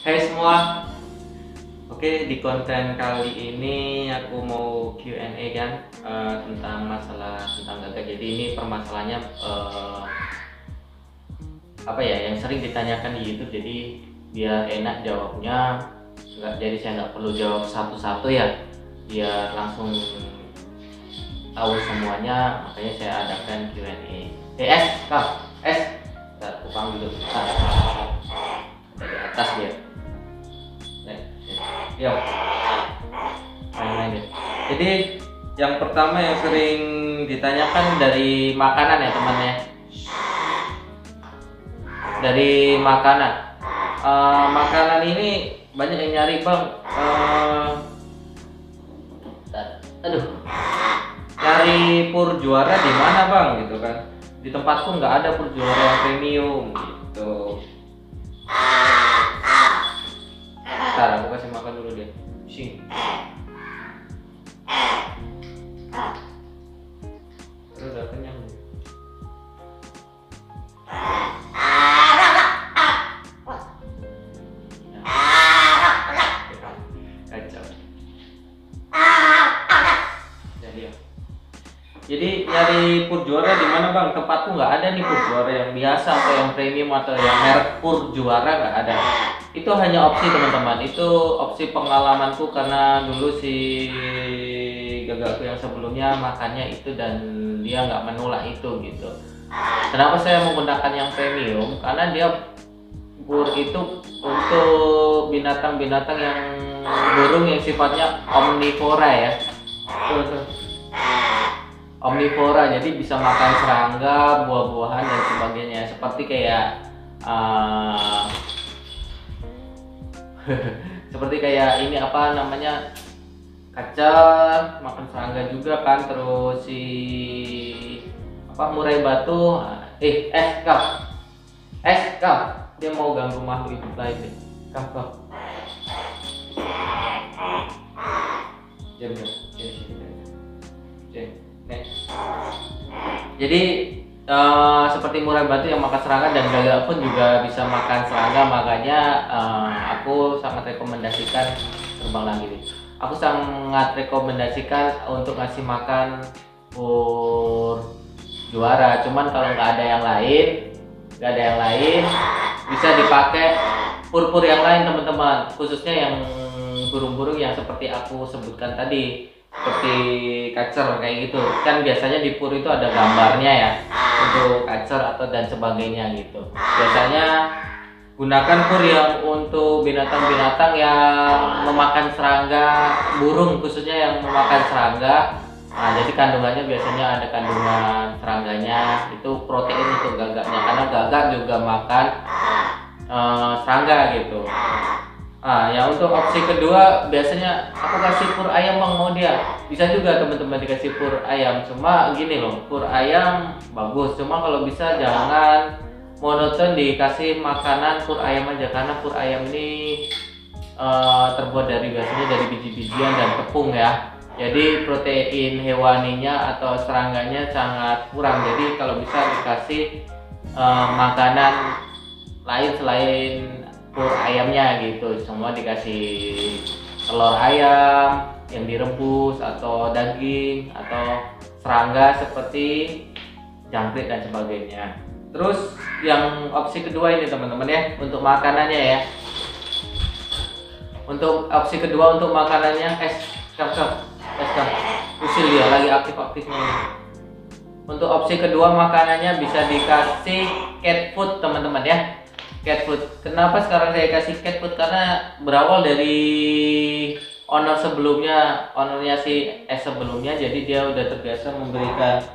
Hai semua, oke di konten kali ini aku mau Q&A kan tentang masalah tentang gagak. Jadi ini permasalahannya apa ya yang sering ditanyakan di YouTube. Jadi biar enak jawabnya, jadi saya nggak perlu jawab satu-satu ya, biar langsung tahu semuanya. Makanya saya adakan Q&A. Bentar, aku panggil dulu. Dari atas dia. Ya, main deh. Jadi yang pertama yang sering ditanyakan dari makanan ya teman ya. Dari makanan. Makanan ini banyak yang nyari bang. Nyari pur juara di mana bang gitu kan? Di tempatku nggak ada pur juara yang premium gitu. Bentar, aku kasih makan dulu dia. Sing. Terus udah kenyang. Kacau. Jadi nyari pur juara di mana bang? Tempatku nggak ada nih pur juara yang biasa atau yang premium atau yang merek pur juara, nggak ada. Itu hanya opsi teman-teman, itu opsi pengalamanku karena dulu si gagakku yang sebelumnya makannya itu dan dia nggak menolak itu gitu. Kenapa saya menggunakan yang premium? Karena dia pur itu untuk binatang-binatang yang burung yang sifatnya omnivora ya. Omnivora, jadi bisa makan serangga, buah-buahan dan sebagainya. Seperti kayak seperti kayak ini apa namanya, kacar makan serangga juga kan. Terus si apa murai batu, kau dia mau ganggu makhluk hidup lain deh. Kau jadi seperti murai batu yang makan serangga dan gagak pun juga bisa makan serangga. Makanya aku sangat rekomendasikan terbang lagi nih. Aku sangat rekomendasikan untuk ngasih makan pur juara. Cuman kalau nggak ada yang lain, bisa dipakai pur-pur yang lain teman-teman. Khususnya yang burung-burung yang seperti aku sebutkan tadi, seperti kacer kayak gitu. Kan biasanya di pur itu ada gambarnya ya, untuk kacer atau dan sebagainya gitu. Biasanya gunakan pur yang untuk binatang-binatang yang memakan serangga, burung khususnya yang memakan serangga. Nah, jadi kandungannya biasanya ada kandungan serangganya, itu protein untuk gagaknya karena gagak juga makan serangga gitu. Nah, yang untuk opsi kedua biasanya aku kasih pur ayam bang, mau dia. Bisa juga teman-teman dikasih pur ayam. Cuma gini loh, pur ayam bagus. Cuma kalau bisa jangan monoton dikasih makanan pur ayam aja, karena pur ayam ini terbuat dari biasanya dari biji-bijian dan tepung ya. Jadi protein hewaninya atau serangganya sangat kurang. Jadi kalau bisa dikasih makanan lain selain pur ayamnya gitu. Semua dikasih telur ayam yang direbus atau daging atau serangga seperti jangkrik dan sebagainya. Terus yang opsi kedua ini teman-teman ya, untuk makanannya ya. Untuk opsi kedua untuk makanannya usil dia lagi aktif-aktifnya. Untuk opsi kedua makanannya bisa dikasih cat food teman-teman ya. Cat food. Kenapa sekarang saya kasih cat food? Karena berawal dari ownernya si sebelumnya, jadi dia udah terbiasa memberikan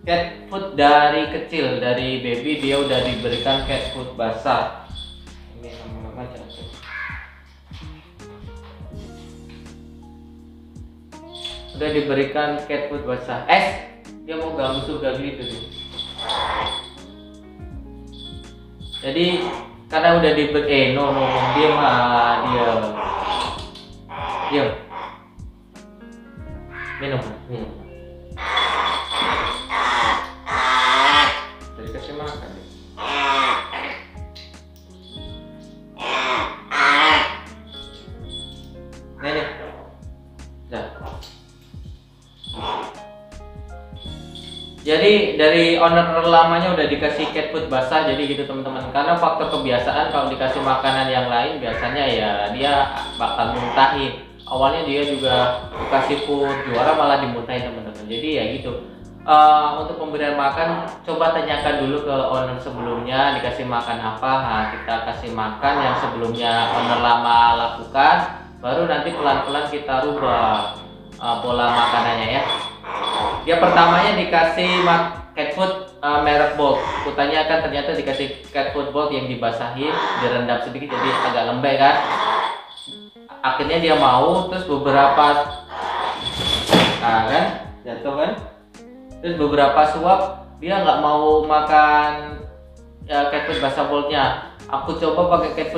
cat food dari kecil, dari baby dia udah diberikan cat food basah. Ini sama-sama aja. Udah diberikan cat food basah. Dia mau ganggu surga gitu nih. Jadi karena udah diberi dia minum. Jadi kasih makan deh. Jadi dari owner lamanya udah dikasih cat food basah, jadi gitu teman-teman. Karena faktor kebiasaan, kalau dikasih makanan yang lain biasanya ya dia bakal muntahin. Awalnya dia juga dikasih food juara malah dimuntahin teman-teman. Jadi ya gitu. Untuk pemberian makan, coba tanyakan dulu ke owner sebelumnya dikasih makan apa. Nah, kita kasih makan yang sebelumnya owner lama lakukan, baru nanti pelan-pelan kita rubah pola makanannya ya. Dia pertamanya dikasih cat food merek Bolt. Kutanyakan ternyata dikasih cat food Bolt yang dibasahin, direndam sedikit jadi agak lembek kan. Akhirnya dia mau, terus beberapa kan jatuh kan. Terus beberapa suap dia nggak mau makan cat food basah Boltnya. Aku coba pakai cat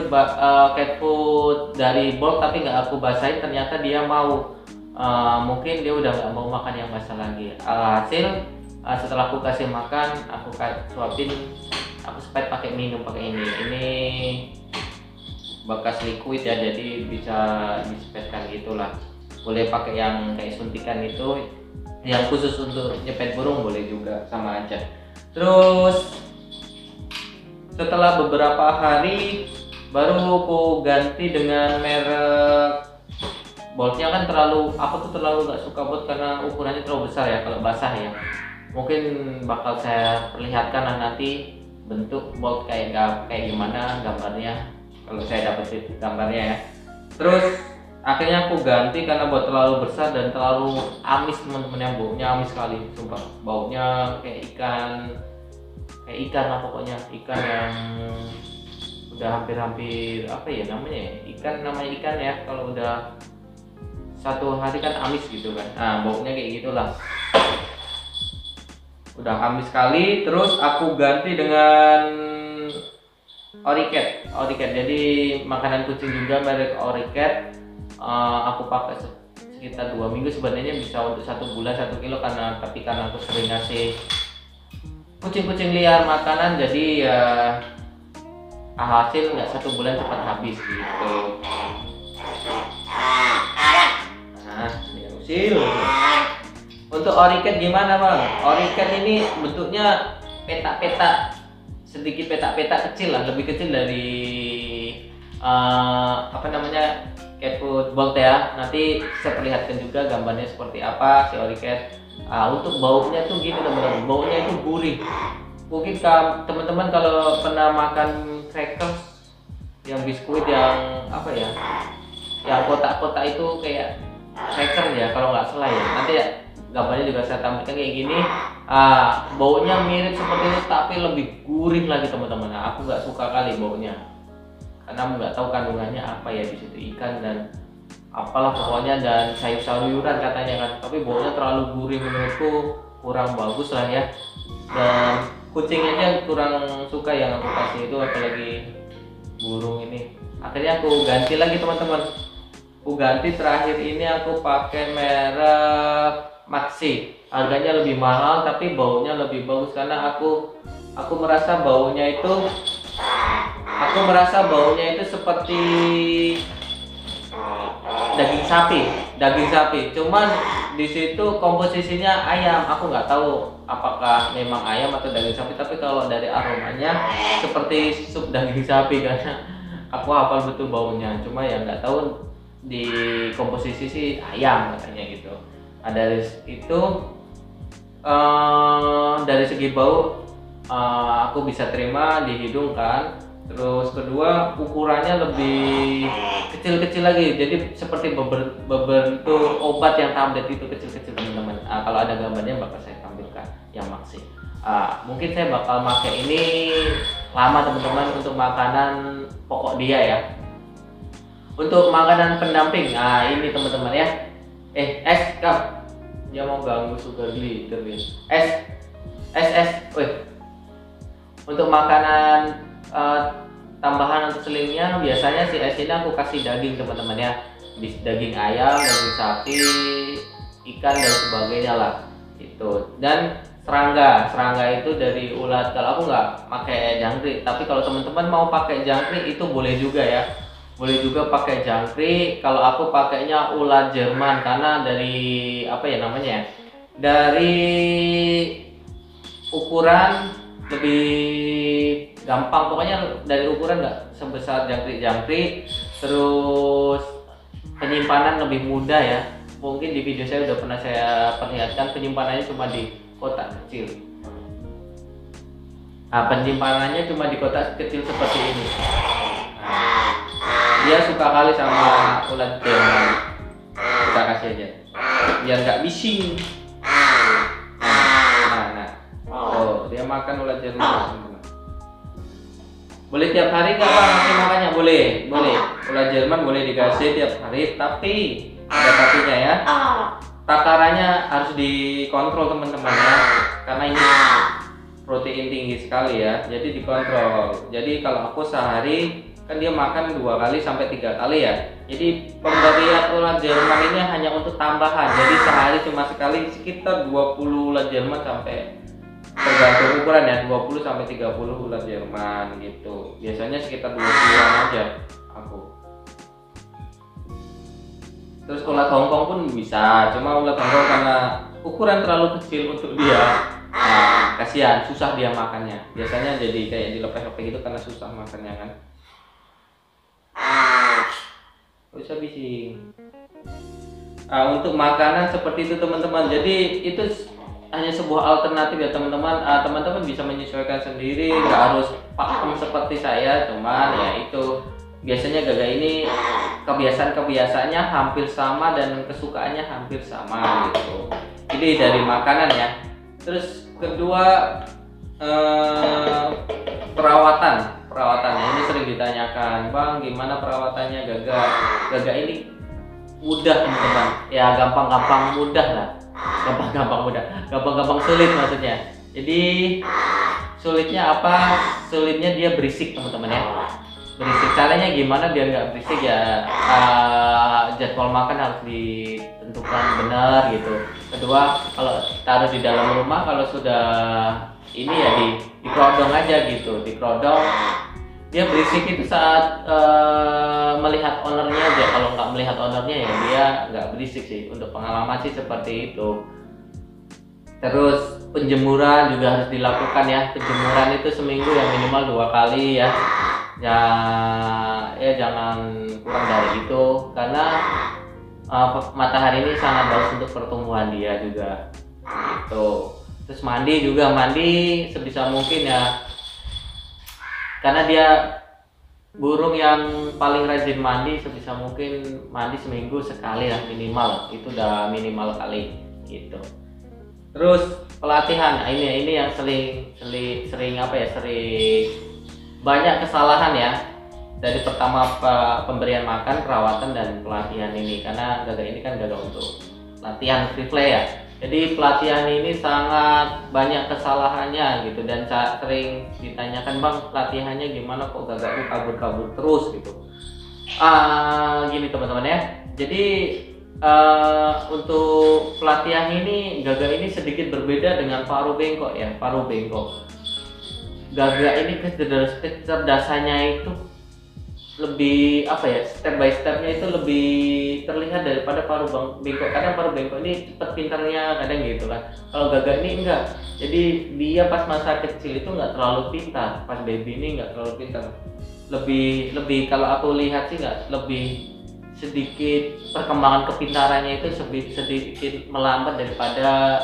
food dari Bolt tapi nggak aku basahin, ternyata dia mau. Mungkin dia udah nggak mau makan yang basah lagi. Hasil setelah aku kasih makan, aku suapin, aku sepet pakai minum pakai ini bekas liquid ya, jadi bisa disepetkan gitulah. Boleh pakai yang kayak suntikan itu, yang khusus untuk nyepet burung boleh juga, sama aja. Terus setelah beberapa hari baru aku ganti dengan merek Boltnya. Kan aku tuh terlalu gak suka Bolt karena ukurannya terlalu besar ya kalau basah ya. Mungkin bakal saya perlihatkan nanti bentuk Bolt kayak gimana gambarnya kalau saya dapetin gambarnya ya. Terus akhirnya aku ganti karena Bolt terlalu besar dan terlalu amis teman-teman, yang baunya amis sekali sumpah. Baunya kayak ikan lah pokoknya, ikan yang udah hampir apa ya namanya ya, namanya ikan ya, kalau udah satu hari kan amis gitu kan. Nah baunya kayak gitulah, udah amis sekali. Terus aku ganti dengan Oricat. Jadi makanan kucing juga merek Oricat. Aku pakai sekitar 2 minggu, sebenarnya bisa untuk 1 bulan 1 kilo karena aku sering ngasih kucing-kucing liar makanan, jadi ya hasil nggak 1 bulan cepat habis gitu. Untuk Oricat gimana bang? Oricat ini bentuknya peta-peta, sedikit peta-peta kecil lah, lebih kecil dari cat food Bolt ya. Nanti saya perlihatkan juga gambarnya seperti apa si Oricat. Untuk baunya tuh gini teman-teman, baunya itu gurih. Mungkin teman-teman kalau pernah makan crackers yang biskuit yang apa ya, yang kotak-kotak itu kayak cracker ya kalau nggak salah ya, nanti ya gambarnya juga saya tampilkan kayak gini. Baunya mirip seperti itu tapi lebih gurih lagi teman-teman. Aku nggak suka kali baunya karena nggak tahu kandungannya apa ya di situ, ikan dan apalah pokoknya, dan sayur-sayuran katanya kan, tapi baunya terlalu gurih, menurutku kurang bagus lah ya. Dan kucing aja kurang suka yang aku kasih itu, apalagi burung ini. Akhirnya aku ganti lagi teman-teman. Aku ganti terakhir ini aku pakai merek Maxi. Harganya lebih mahal tapi baunya lebih bagus karena aku merasa baunya itu seperti daging sapi. Cuman di situ komposisinya ayam. Aku nggak tahu apakah memang ayam atau daging sapi, tapi kalau dari aromanya seperti sup daging sapi karena aku hafal betul baunya. Cuma ya nggak tahu di komposisi sih ayam katanya gitu. Dari itu dari segi bau aku bisa terima di hidung kan. Terus kedua, ukurannya lebih kecil-kecil lagi, jadi seperti berbentuk obat yang tablet itu, kecil-kecil teman-teman. Kalau ada gambarnya bakal saya tampilkan yang Maxi. Mungkin saya bakal pakai ini lama teman-teman untuk makanan pokok dia ya. Untuk makanan pendamping, ini teman-teman ya. Dia mau ganggu sugar glider ya. Untuk makanan tambahan untuk selingnya, biasanya si es ini aku kasih daging teman-teman ya, daging ayam, daging sapi, ikan dan sebagainya lah itu. Dan serangga itu dari ulat. Kalau aku nggak pakai jangkrik, tapi kalau teman-teman mau pakai jangkrik itu boleh juga ya, boleh juga pakai jangkrik. Kalau aku pakainya ulat Jerman karena dari apa ya namanya ya, dari ukuran lebih gampang, pokoknya dari ukuran nggak sebesar jangkrik-jangkrik, terus penyimpanan lebih mudah ya. Mungkin di video saya udah pernah saya perlihatkan, penyimpanannya cuma di kotak kecil. Nah, penyimpanannya cuma di kotak kecil seperti ini. Nah, dia suka kali sama ulat Jerman. Kita kasih aja biar nggak bising. Nah, oh dia makan ulat Jerman, teman-teman. Boleh tiap hari nggak Bang ngasih makannya? Boleh. Ulat Jerman boleh dikasih tiap hari, tapi ada tapinya ya. Takarannya harus dikontrol teman-teman ya, karena ini protein tinggi sekali ya, jadi dikontrol. Jadi kalau aku sehari kan dia makan 2 kali sampai 3 kali ya, jadi pemberian ulat Jerman ini hanya untuk tambahan. Jadi sehari cuma sekali, sekitar 20 ulat Jerman, sampai tergantung ukuran ya, 20 sampai 30 ulat Jerman gitu. Biasanya sekitar 20-an aja aku. Terus ulat Hongkong pun bisa, cuma ulat Hongkong karena ukuran terlalu kecil untuk dia. Nah, kasihan, susah dia makannya. Biasanya jadi kayak dilepeh-lepeh gitu karena susah makannya kan. Bisa bising. Nah, untuk makanan seperti itu teman-teman. Jadi itu hanya sebuah alternatif ya teman-teman. Teman-teman bisa menyesuaikan sendiri, nggak harus pakem seperti saya. Cuman ya itu biasanya Gaga ini kebiasaannya hampir sama dan kesukaannya hampir sama gitu. Ini dari makanan ya. Terus kedua perawatannya ini sering ditanyakan, Bang gimana perawatannya Gaga ini mudah teman-teman ya, gampang-gampang mudah lah, gampang sulit maksudnya. Jadi sulitnya apa? Sulitnya dia berisik teman-teman ya. Berisik, caranya gimana biar nggak berisik ya, jadwal makan harus ditentukan benar gitu. Kedua, kalau taruh di dalam rumah, kalau sudah ini ya dikerodong aja gitu, dikerodong. Dia berisik itu saat melihat ownernya aja. Kalau nggak melihat ownernya ya dia nggak berisik sih. Untuk pengalaman sih seperti itu. Terus penjemuran juga harus dilakukan ya. Penjemuran itu seminggu yang minimal 2 kali ya. Ya jangan kurang dari itu, karena matahari ini sangat bagus untuk pertumbuhan dia juga gitu. Terus mandi sebisa mungkin ya, karena dia burung yang paling rajin mandi. Sebisa mungkin mandi seminggu sekali lah minimal, itu udah minimal kali gitu. Terus pelatihan, ini yang sering banyak kesalahan ya, dari pertama pemberian makan, perawatan, dan pelatihan ini. Karena Gaga ini kan gagal untuk latihan free play ya, jadi pelatihan ini sangat banyak kesalahannya gitu, dan sering ditanyakan, Bang pelatihannya gimana kok Gaga itu kabur-kabur terus gitu. Gini teman-teman ya, jadi untuk pelatihan ini Gaga ini sedikit berbeda dengan paruh bengkok ya. Paruh bengkok, Gaga ini kecerdasannya itu lebih step by stepnya itu lebih terlihat daripada paruh bengkok. Kadang paruh bengkok ini cepet pintarnya, kadang gitu kan. Kalau Gaga ini enggak, jadi dia pas masa kecil itu nggak terlalu pintar, pas baby ini nggak terlalu pintar. Lebih kalau aku lihat sih nggak, lebih sedikit perkembangan kepintarannya itu sedikit melambat daripada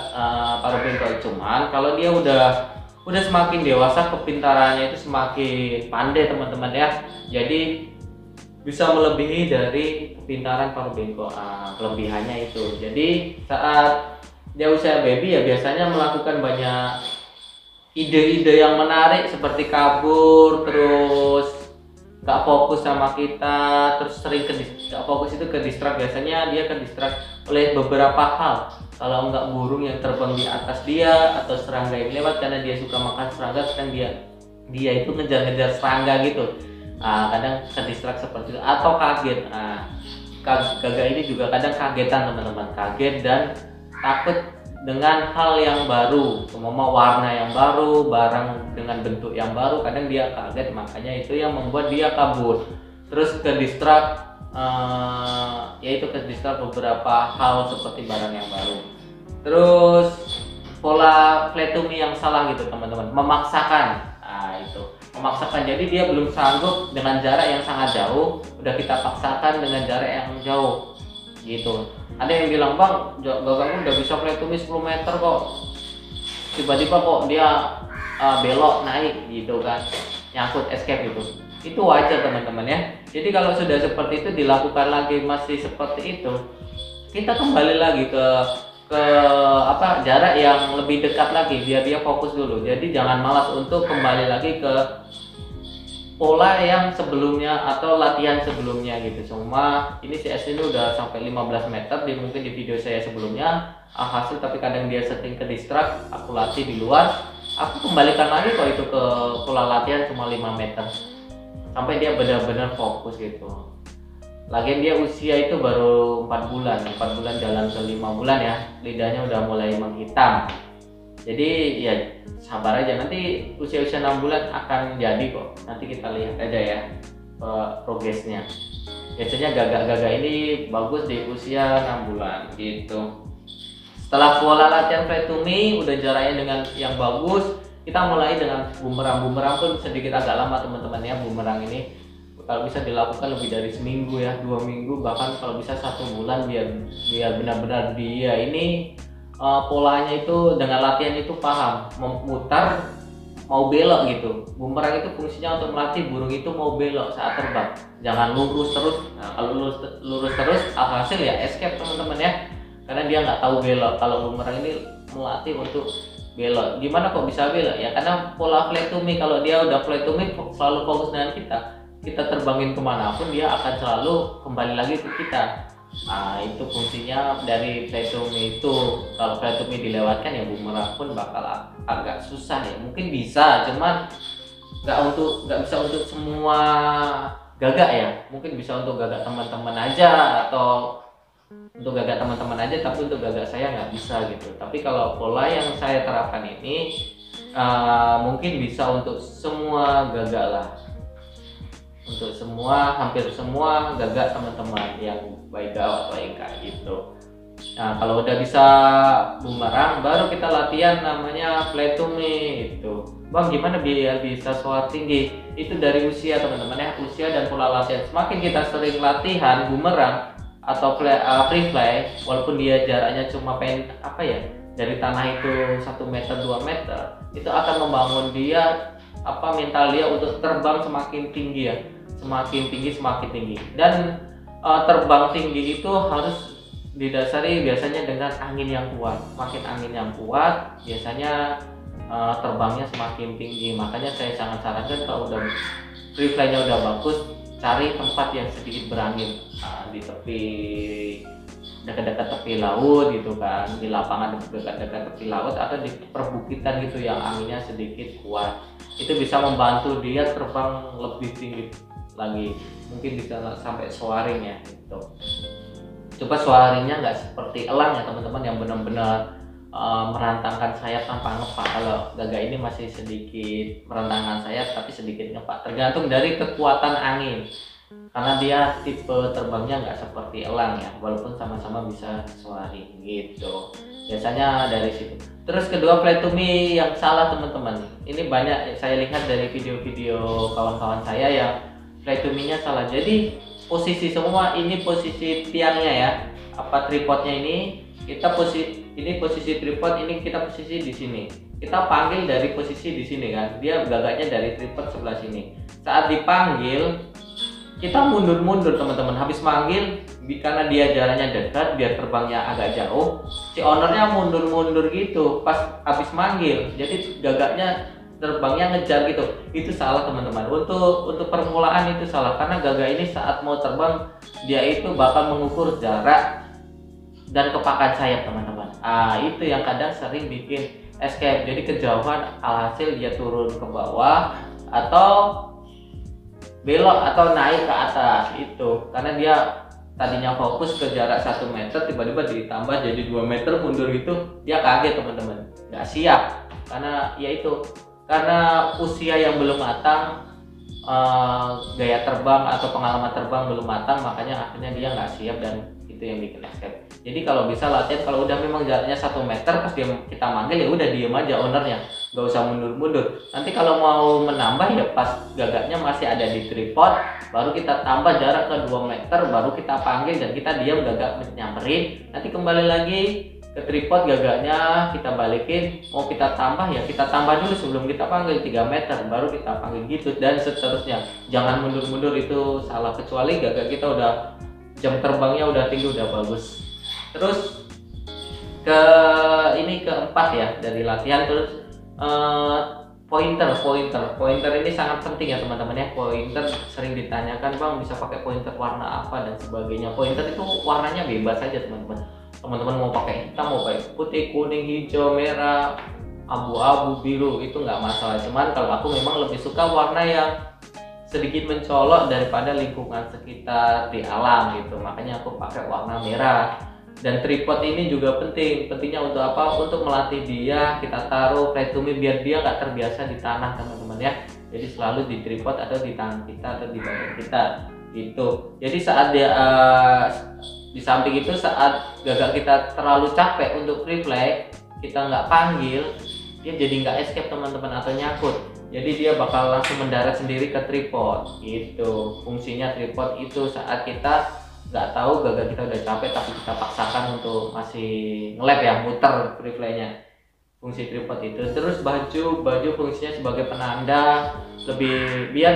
paruh bengkok. Cuman kalau dia udah semakin dewasa, kepintarannya itu semakin pandai teman-teman ya. Jadi bisa melebihi dari kepintaran paruh bengkok. Kelebihannya itu. Jadi saat dia usia baby ya biasanya melakukan banyak ide-ide yang menarik, seperti kabur, terus nggak fokus sama kita, terus sering nggak fokus itu ke distract. Biasanya dia ke distract oleh beberapa hal. Kalau nggak burung yang terbang di atas dia, atau serangga yang lewat, karena dia suka makan serangga, kan dia itu ngejar-ngejar serangga gitu. Kadang ke distract seperti itu, atau kaget. Gaga ini juga kadang kagetan teman-teman, kaget dan takut dengan hal yang baru, mau warna yang baru, barang dengan bentuk yang baru. Kadang dia kaget, makanya itu yang membuat dia kabur. Terus ke distract, yaitu ke distract beberapa hal seperti barang yang baru. Terus pola fly to me yang salah gitu teman-teman, memaksakan. Nah itu memaksakan, jadi dia belum sanggup dengan jarak yang sangat jauh, udah kita paksakan dengan jarak yang jauh gitu. Ada yang bilang, bang gagangku udah bisa fly to me 10 meter kok, tiba-tiba kok dia belok naik gitu kan, nyangkut escape gitu. Itu wajar teman-teman ya. Jadi kalau sudah seperti itu dilakukan lagi masih seperti itu, kita kembali lagi ke jarak yang lebih dekat lagi biar dia fokus dulu. Jadi jangan malas untuk kembali lagi ke pola yang sebelumnya atau latihan sebelumnya gitu. Cuma ini si S ini udah sampai 15 meter di mungkin di video saya sebelumnya hasil, tapi kadang dia setting ke distract, aku latih di luar, aku kembalikan lagi kok itu ke pola latihan cuma 5 meter sampai dia benar-benar fokus gitu. Lagian dia usia itu baru 4 bulan jalan ke 5 bulan ya, lidahnya udah mulai menghitam. Jadi ya sabar aja, nanti usia-usia 6 bulan akan jadi kok. Nanti kita lihat aja ya progresnya. Biasanya gagak-gagak ini bagus di usia 6 bulan gitu. Setelah pola latihan fly to me udah jaraknya dengan yang bagus, kita mulai dengan bumerang. Bumerang pun sedikit agak lama teman-teman ya. Bumerang ini kalau bisa dilakukan lebih dari seminggu ya, 2 minggu, bahkan kalau bisa 1 bulan biar benar-benar dia ini polanya itu dengan latihan itu paham, memutar mau belok gitu. Bumerang itu fungsinya untuk melatih burung itu mau belok saat terbang, jangan lurus terus. Nah, kalau lurus terus alhasil ya escape teman-teman ya, karena dia nggak tahu belok. Kalau bumerang ini melatih untuk belok. Gimana kok bisa belok ya? Karena pola fly to me, kalau dia udah fly to me selalu fokus dengan kita terbangin kemanapun dia akan selalu kembali lagi ke kita. Nah itu fungsinya dari fly to me itu. Kalau fly to me dilewatkan ya bumerang pun bakal agak susah ya. Mungkin bisa, cuman nggak bisa untuk semua gagak ya. Mungkin bisa untuk gagak teman-teman aja, atau untuk gagak teman-teman aja, tapi untuk gagak saya nggak bisa gitu. Tapi kalau pola yang saya terapkan ini mungkin bisa untuk semua gagak lah, untuk hampir semua gagak teman-teman yang baik atau eka gitu. Nah kalau udah bisa bumerang, baru kita latihan namanya fly to me itu. Bang gimana biar bisa soar tinggi? Itu dari usia teman-teman ya, usia dan pola latihan. Semakin kita sering latihan bumerang atau free fly, walaupun dia jaraknya cuma dari tanah itu 1 meter 2 meter, itu akan membangun dia mental dia untuk terbang semakin tinggi ya, semakin tinggi. Dan terbang tinggi itu harus didasari biasanya dengan angin yang kuat. Semakin angin yang kuat biasanya terbangnya semakin tinggi. Makanya saya sangat sarankan kalau udah free fly-nya udah bagus, cari tempat yang sedikit berangin, di tepi dekat-dekat tepi laut gitu kan, di lapangan dekat-dekat tepi laut atau di perbukitan gitu yang anginnya sedikit kuat. Itu bisa membantu dia terbang lebih tinggi lagi, mungkin bisa sampai soaring ya gitu. Coba soaringnya nggak seperti elang ya teman-teman, yang benar-benar merantangkan sayap tanpa ngepak. Kalau gagak ini masih sedikit merentangkan sayap tapi sedikit ngepak, tergantung dari kekuatan angin, karena dia tipe terbangnya nggak seperti elang ya, walaupun sama-sama bisa soaring gitu. Biasanya dari situ. Terus kedua fly to me yang salah teman-teman, ini banyak saya lihat dari video-video kawan-kawan saya yang fly to me nya salah. Jadi posisi semua ini posisi tiangnya ya, tripodnya ini posisi tripod ini kita posisi di sini. Kita panggil dari posisi di sini kan, dia gagaknya dari tripod sebelah sini. Saat dipanggil kita mundur-mundur teman-teman. Habis manggil, karena dia jaraknya dekat, biar terbangnya agak jauh, si ownernya mundur-mundur gitu pas habis manggil. Jadi gagaknya terbangnya ngejar gitu. Itu salah teman-teman. Untuk permulaan itu salah, karena gagak ini saat mau terbang dia itu bakal mengukur jarak dan kepakan sayap teman-teman. Itu yang kadang sering bikin escape. Jadi kejauhan, alhasil dia turun ke bawah atau belok atau naik ke atas itu, karena dia tadinya fokus ke jarak 1 meter tiba-tiba ditambah jadi 2 meter mundur gitu. Dia kaget teman-teman, nggak siap, karena karena usia yang belum matang, gaya terbang atau pengalaman terbang belum matang, makanya akhirnya dia nggak siap dan itu yang bikin escape. Jadi kalau bisa latihan, kalau udah memang jaraknya 1 meter pas kita manggil ya udah diem aja ownernya, nggak usah mundur-mundur. Nanti kalau mau menambah ya pas gagaknya masih ada di tripod, baru kita tambah jarak ke 2 meter, baru kita panggil dan kita diam, gagak nyamperin. Nanti kembali lagi ke tripod, gagaknya kita balikin, mau kita tambah ya kita tambah dulu sebelum kita panggil 3 meter, baru kita panggil gitu, dan seterusnya. Jangan mundur-mundur, itu salah, kecuali gagak kita udah jam terbangnya udah tinggi, udah bagus. Terus keempat ya dari latihan. Terus pointer ini sangat penting ya teman-teman ya. Pointer sering ditanyakan, bang bisa pakai pointer warna apa dan sebagainya. Pointer itu warnanya bebas saja teman-teman. Teman-teman mau pakai hitam, mau pakai putih, kuning, hijau, merah, abu-abu, biru, itu nggak masalah. Cuman kalau aku memang lebih suka warna yang sedikit mencolok daripada lingkungan sekitar di alam gitu, makanya aku pakai warna merah. Dan tripod ini juga pentingnya untuk apa? Untuk melatih dia, kita taruh flat to me biar dia nggak terbiasa di tanah teman-teman ya. Jadi selalu di tripod atau di tangan kita atau di badan kita gitu. Jadi saat dia di samping itu, saat gagak kita terlalu capek untuk refleks, kita nggak panggil, dia jadi nggak escape teman-teman atau nyangkut. Jadi dia bakal langsung mendarat sendiri ke tripod gitu. Fungsinya tripod itu saat kita nggak tahu gagak kita udah capek tapi kita paksakan untuk masih nge-lap ya, muter refleksnya. Fungsi tripod itu. Terus baju fungsinya sebagai penanda, dia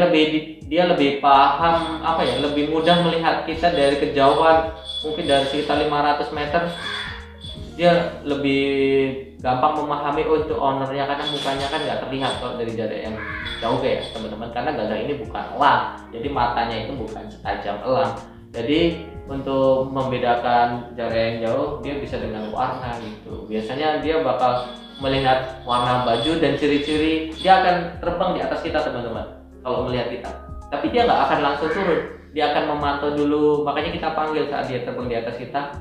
lebih paham apa ya, lebih mudah melihat kita dari kejauhan, mungkin dari sekitar 500 meter dia lebih gampang memahami oh itu ownernya, karena mukanya kan nggak terlihat kalau dari jarak yang jauh ya teman-teman, karena gagak ini bukan elang, jadi matanya itu bukan setajam elang. Jadi untuk membedakan jarak yang jauh dia bisa dengan warna gitu. Biasanya dia bakal melihat warna baju dan ciri-ciri, dia akan terbang di atas kita teman-teman kalau melihat kita, tapi dia nggak akan langsung turun, dia akan memantau dulu. Makanya kita panggil saat dia terbang di atas kita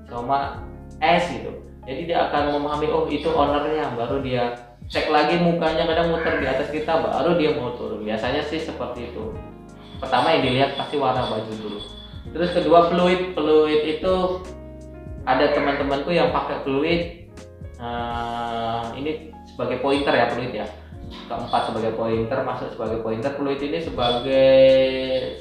sama gitu. Jadi dia akan memahami oh itu ownernya, baru dia cek lagi mukanya, kadang muter di atas kita, baru dia mau turun. Biasanya sih seperti itu. Pertama yang dilihat pasti warna baju dulu. Terus kedua fluid itu ada teman-temanku yang pakai fluid. Ini sebagai pointer ya, fluid ya. Keempat sebagai pointer, masuk sebagai pointer. Fluid ini sebagai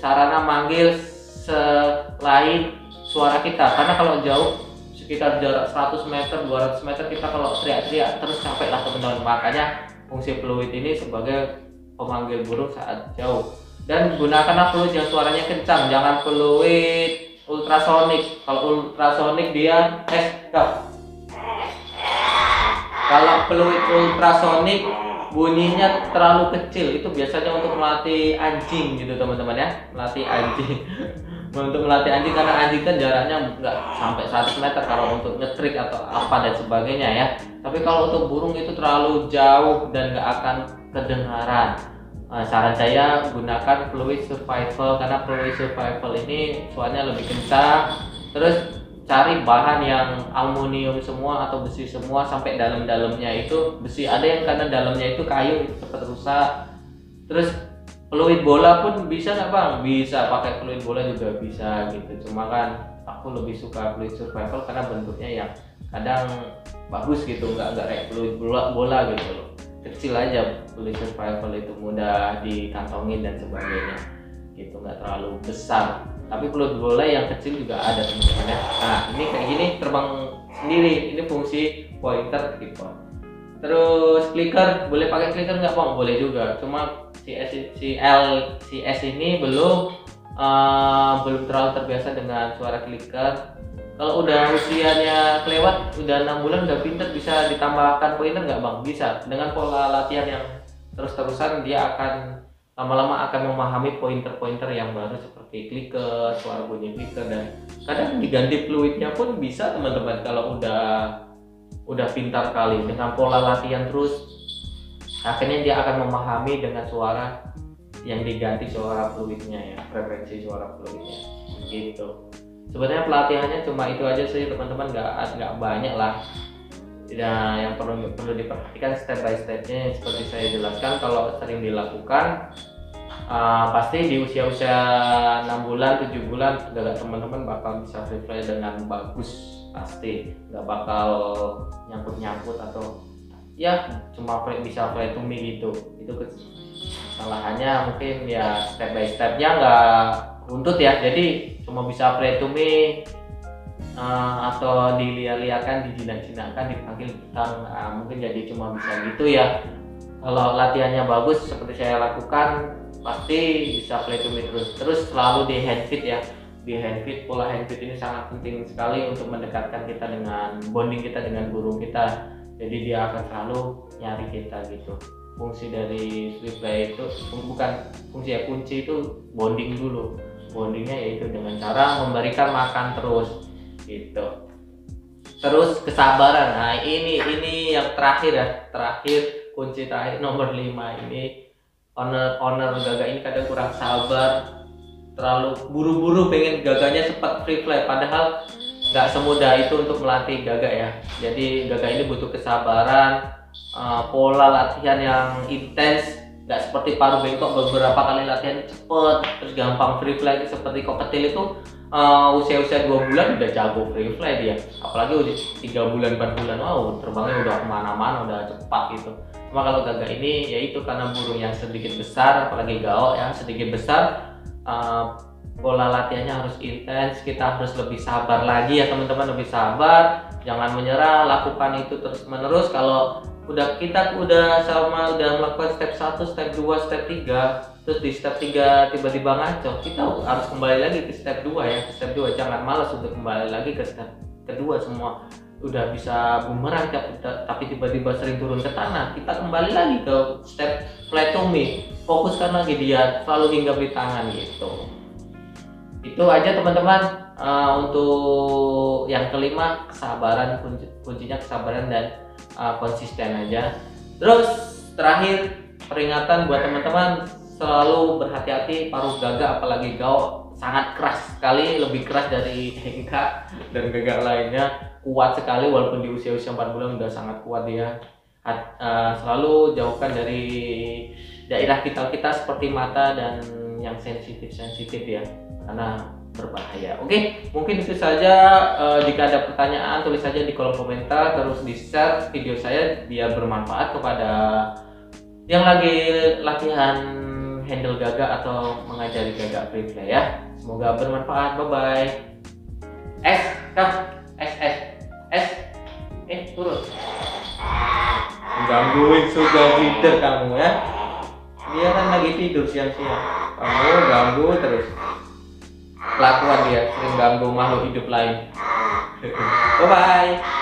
sarana manggil selain suara kita, karena kalau jauh sekitar jarak 100 meter, 200 meter kita kalau teriak-teriak terus capek lah teman-teman. Makanya fungsi fluid ini sebagai pemanggil burung saat jauh. Dan gunakanlah fluid yang suaranya kencang, jangan fluid ultrasonik. Kalau ultrasonik dia kalau fluid ultrasonik bunyinya terlalu kecil, itu biasanya untuk melatih anjing gitu teman-teman ya, melatih anjing. Untuk melatih anjing, karena anjing kan jaraknya nggak sampai 100 meter kalau untuk ngetrik atau apa dan sebagainya ya. Tapi kalau untuk burung itu terlalu jauh dan nggak akan kedengaran. Saran saya gunakan fluid survival, karena fluid survival ini suaranya lebih kencang. Terus cari bahan yang aluminium semua atau besi semua, sampai dalam-dalamnya itu besi. Ada yang karena dalamnya itu kayu cepat rusak. Terus fluid bola pun bisa nggak bang? Bisa, pakai fluid bola juga bisa gitu. Cuma kan aku lebih suka fluid survival karena bentuknya yang kadang bagus gitu, nggak kayak fluid bola gitu loh. Kecil aja fluid survival itu, mudah dikantongin dan sebagainya gitu, nggak terlalu besar. Tapi fluid bola yang kecil juga ada teman-teman ya. Nah ini kayak gini terbang sendiri, ini fungsi pointer tripod. Terus clicker, boleh pakai clicker nggak bang? Boleh juga, cuma si S ini belum terlalu terbiasa dengan suara clicker. Kalau udah usianya kelewat, udah 6 bulan, udah pinter, bisa ditambahkan pointer nggak bang? Bisa, dengan pola latihan yang terus-terusan dia akan lama-lama akan memahami pointer-pointer yang baru seperti clicker, suara bunyi clicker, dan kadang diganti fluidnya pun bisa teman-teman. Kalau udah pintar kali dengan pola latihan terus, akhirnya dia akan memahami dengan suara yang diganti suara fluidnya ya, frekuensi suara fluidnya gitu. Sebenarnya pelatihannya cuma itu aja sih teman-teman, nggak banyak lah. Nah, yang perlu diperhatikan step by stepnya seperti saya jelaskan. Kalau sering dilakukan pasti di usia-usia 6 bulan 7 bulan gagak teman-teman bakal bisa free fly dengan bagus, pasti nggak bakal nyangkut-nyangkut atau ya cuma bisa fly to me gitu. Itu kesalahannya mungkin ya step by stepnya nggak runtut ya, jadi cuma bisa fly to me atau dilihat-lihatkan, dijinak-jinakkan, dipanggil bintang, mungkin jadi cuma bisa gitu ya. Kalau latihannya bagus seperti saya lakukan pasti bisa fly to me terus selalu di hand feed ya. Di hand feed, pola hand feed ini sangat penting sekali untuk mendekatkan kita dengan bonding kita dengan burung kita, jadi dia akan selalu nyari kita gitu. Fungsi dari free fly itu bukan fungsi ya, kunci itu bonding dulu. Bondingnya yaitu dengan cara memberikan makan terus gitu. Terus kesabaran. Nah ini yang terakhir ya, kunci terakhir nomor 5 ini. Owner gagak ini kadang kurang sabar, terlalu buru-buru pengen gagaknya cepat free fly, padahal nggak semudah itu untuk melatih gagak ya. Jadi gagak ini butuh kesabaran, pola latihan yang intens, nggak seperti paruh bengkok beberapa kali latihan cepet terus gampang free fly. Seperti koketil itu usia 2 bulan udah jago free fly dia, apalagi udah 3 bulan 4 bulan wow terbangnya udah kemana-mana, udah cepat gitu. Cuma kalau gagak ini yaitu karena burung yang sedikit besar, apalagi gaok yang sedikit besar, pola latihannya harus intens. Kita harus lebih sabar lagi ya teman-teman, lebih sabar, jangan menyerah, lakukan itu terus menerus. Kalau kita udah melakukan step 1, step 2, step 3, terus di step 3 tiba-tiba ngaco, kita harus kembali lagi ke step 2 ya. Ke step 2 jangan malas untuk kembali lagi ke step kedua. Semua udah bisa bumerang tapi tiba-tiba sering turun ke tanah, kita kembali lagi ke step fly to me, fokuskan lagi dia, selalu hinggap di tangan gitu. Itu aja teman-teman. Untuk yang kelima, kesabaran, kuncinya kesabaran dan konsisten aja. Terus terakhir, peringatan buat teman-teman, selalu berhati-hati paruh gagak apalagi gaok sangat keras sekali, lebih keras dari hengka dan gagak lainnya, kuat sekali walaupun di usia-usia 4 bulan udah sangat kuat dia. Selalu jauhkan dari daerah vital kita seperti mata dan yang sensitif ya, karena berbahaya. Oke, mungkin itu saja. Jika ada pertanyaan tulis saja di kolom komentar, terus di share video saya biar bermanfaat kepada yang lagi latihan handle gagak atau mengajari gagak free fly ya. Semoga bermanfaat. Bye bye. Turun. Gangguin sugar leader kamu ya. Dia kan lagi tidur siang-siang. Kamu ganggu terus. Kelakuan dia sering ganggu makhluk hidup lain. Bye bye.